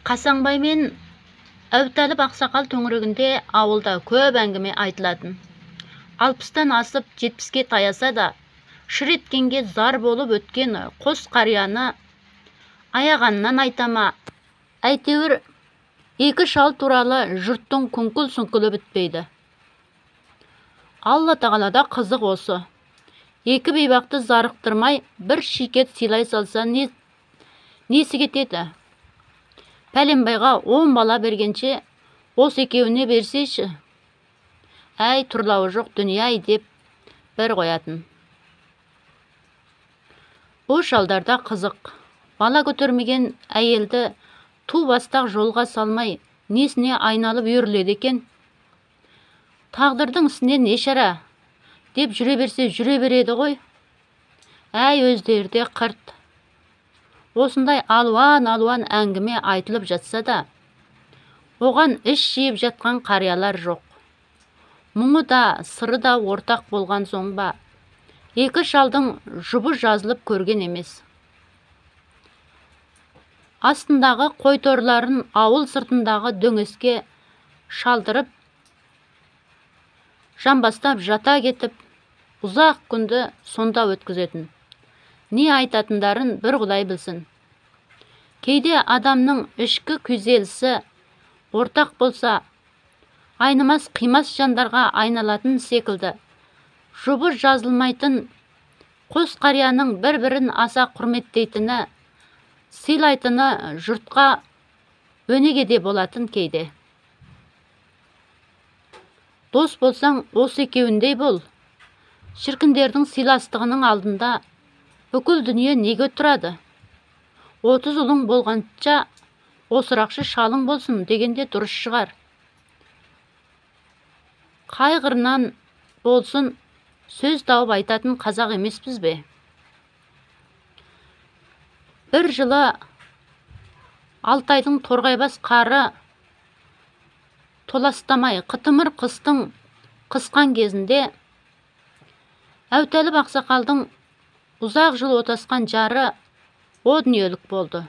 Қасаңбай мен Әбутәліп ақсақал төңірегінде ауылда көп әңгіме айтылатын. 60-тан асып 70-ке таяса да, шыр еткенге зар болып өткен қос қарияны аяғаннан айтама. Әйтеуір екі шал туралы жұрттың күңкіл-сүңкілі бітпейді. Алла тағалада қызық осы. Екі бейбақты зарықтырмай бір шикет сыйлай салса несі кетеді? Пәленбайға 10 бала бергенше, осы екеуіне берсейші. Әй, тұрлауы жоқ дүние-ай деп бір қоятын. Бұл шалдарда қызық. Бала көтермеген әйелді ту бастақ жолға салмай, несіне айналып үйіріледі екен. Тағдырдың ісіне не шара деп жүре берсе жүре береді ғой. Әй, өздері де қырт. Осындай алуан әңгіме айтылып жатса да, оған іш жиып жатқан қариялар жоқ. Мұңы да, сыры да ортақ болған соң ба, екі шалдың жұбы жазылып көрген емес. Астындағы қойторларын ауыл сыртындағы дөңеске шалдырып, жамбастап жата кетіп, ұзақ күнді сонда өткізетін. Не айтатындарын бір Құдай білсін. Кейде адамның ішкі күйзелісі ортақ болса, айнымас қимас жандарға айналатын секілді. Жұбы жазылмайтын қос қарияның бір-бірін аса құрметтейтіні, сыйлайтыны жұртқа өнегеде болатын кейде. Дос болсаң, осы екеуіндей бол. Шіркіндердің сыйластығының алдында бүкіл дүние неге тұрады? 30 ұлың болғанша осырақшы шалың болсын дегенде дұрыс шығар. Қай қырынан болсын сөз тауып айтатын қазақ емеспіз бе? Бір жылы Алтайдың торғайбас қары толастамай қытымыр қыстың қысқан кезінде Әбутәліп ақсақалдың ұзақ жыл отасқан жары о дүниелік болды.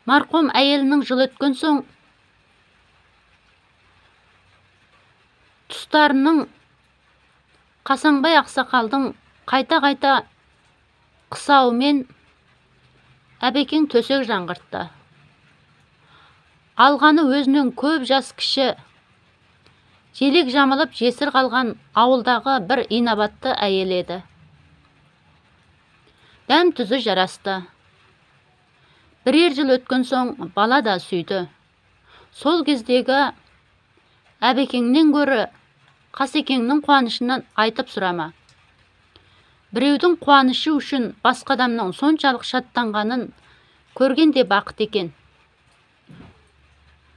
Марқұм әйелінің жыл өткен соң тұстарының Қасаңбай ақсақалдың қайта-қайта қысауымен әбекең төсек жаңғыртты. Алғаны өзінен көп жас кіші, желек жамылып жесір қалған ауылдағы бір инабатты әйел еді. Дәм тұзы жарасты. Бірер жыл өткен соң бала да сүйді. Сол кездегі әбекеңнен гөрі Қасекеңнің қуанышынан айтып сұрама. Біреудің қуанышы үшін басқа адамның соншалық шаттанғанын көргенде бақыт екен.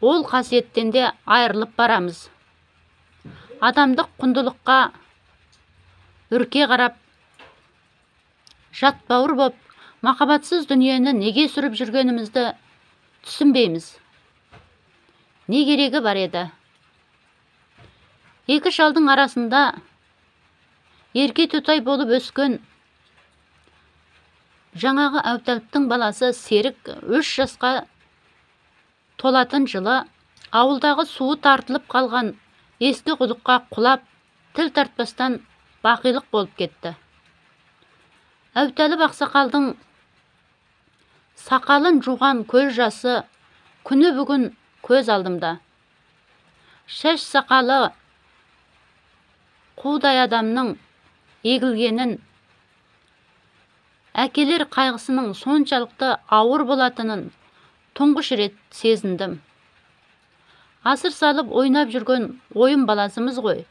Ол қасиеттен де айырылып барамыз. Адамдық құндылыққа үрке қарап, жатбауыр боп, махаббатсыз дүниені неге сүріп жүргенімізді түсінбейміз. Не керегі бар еді? Екі шалдың арасында ерке төтай болып өскен жаңағы Әбутәліптің баласы Серік 3 жасқа толатын жылы ауылдағы суы тартылып қалған ескі құдыққа құлап, тіл тартпастан бақилық болып кетті. Әбутәліп ақсақалдың сақалын жуған көз жасы күні бүгін көз алдымда. Шаш сақалы қудай адамның егілгенін, әкелер қайғысының соншалықты ауыр болатынын тұңғыш рет сезіндім. Асыр салып ойнап жүрген ойын баласымыз ғой.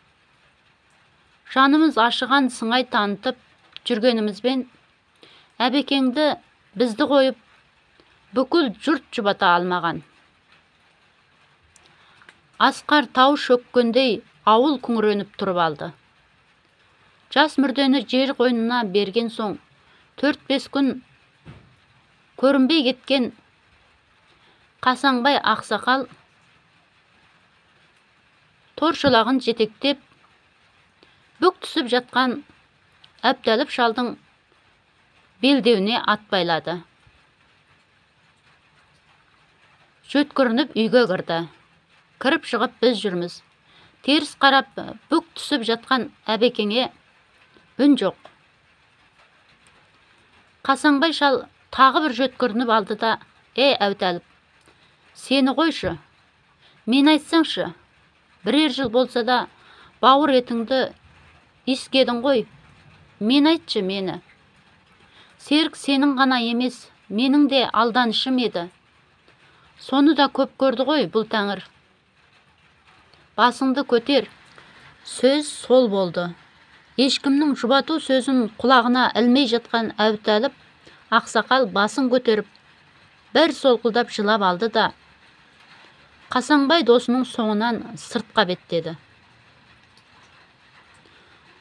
Жанымыз ашыған сыңай танытып жүргенімізбен әбекеңді бізді қойып бүкіл жұрт жұбата алмаған. Асқар тау шөккендей ауыл күңіреніп тұрып алды. Жас мүрдені жер қойнына берген соң 4-5 күн көрінбей кеткен Қасаңбай ақсақал торшылағын жетектеп бүк түсіп жатқан Әбутәліп шалдың белдеуіне ат байлады. жөткірініп үйге кірді. Кіріп шығып біз жүрміз. Теріс қарап бүк түсіп жатқан әбекеңе үн жоқ. Қасаңбай шал тағы бір жөткірініп алды да: әутәліп, сені қойшы, мен айтсаңшы, бірер жыл болса да бауыр етіңді искедің ғой, мен айтшы мені. Серік сенің ғана емес, менің де алданышым еді. Соны да көп көрді ғой бұл тәңір. Басыңды көтер. Сөз сол болды. Ешкімнің жұбату сөзін құлағына ілмей жатқан әбутәліп ақсақал басын көтеріп, бір солқылдап жылап алды да Қасаңбай досының соңынан сыртқа беттеді.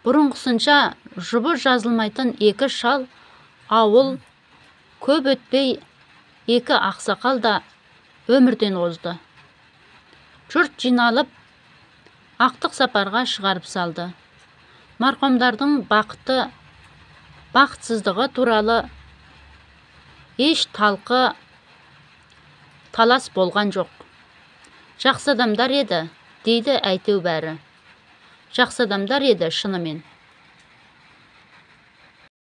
Бұрынғысынша жұбы жазылмайтын екі шал, ауыл, көп өтпей екі ақсақал да өмірден озды. Жұрт жиналып, ақтық сапарға шығарып салды. Марқұмдардың бақыты, бақытсыздығы туралы еш талқы, талас болған жоқ. Жақсы адамдар еді, дейді әйтеу бәрі. Жақсы адамдар еді шынымен.